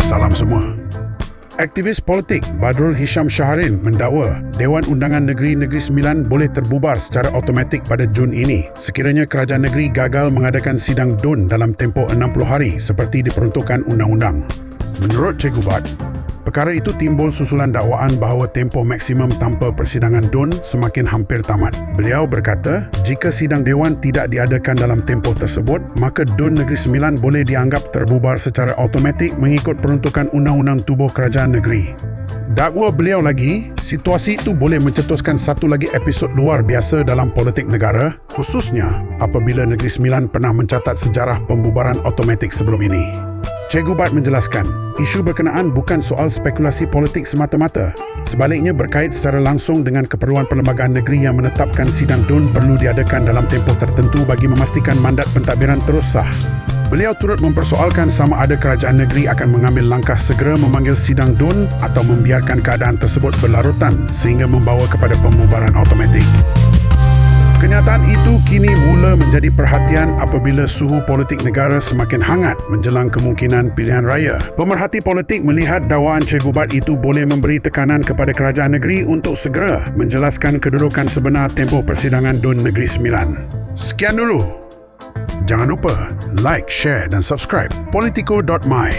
Salam semua. Aktivis politik Badrul Hisham Shaharin mendakwa Dewan Undangan Negeri Sembilan boleh terbubar secara automatik pada Jun ini sekiranya kerajaan negeri gagal mengadakan sidang DUN dalam tempoh 60 hari seperti diperuntukkan undang-undang. Menurut Cikgu Bat, perkara itu timbul susulan dakwaan bahawa tempoh maksimum tanpa persidangan DUN semakin hampir tamat. Beliau berkata, jika sidang Dewan tidak diadakan dalam tempoh tersebut, maka DUN Negeri Sembilan boleh dianggap terbubar secara automatik mengikut peruntukan Undang-Undang Tubuh Kerajaan Negeri. Dakwa beliau lagi, situasi itu boleh mencetuskan satu lagi episod luar biasa dalam politik negara, khususnya apabila Negeri Sembilan pernah mencatat sejarah pembubaran automatik sebelum ini. Cikgu Bat menjelaskan, isu berkenaan bukan soal spekulasi politik semata-mata. Sebaliknya berkait secara langsung dengan keperluan perlembagaan negeri yang menetapkan sidang DUN perlu diadakan dalam tempoh tertentu bagi memastikan mandat pentadbiran terus sah. Beliau turut mempersoalkan sama ada kerajaan negeri akan mengambil langkah segera memanggil sidang DUN atau membiarkan keadaan tersebut berlarutan sehingga membawa kepada pembubaran automatik. Kenyataan itu kini mula menjadi perhatian apabila suhu politik negara semakin hangat menjelang kemungkinan pilihan raya. Pemerhati politik melihat dakwaan Cikgu Bat itu boleh memberi tekanan kepada kerajaan negeri untuk segera menjelaskan kedudukan sebenar tempoh persidangan DUN Negeri Sembilan. Sekian dulu. Jangan lupa like, share dan subscribe Politico.my.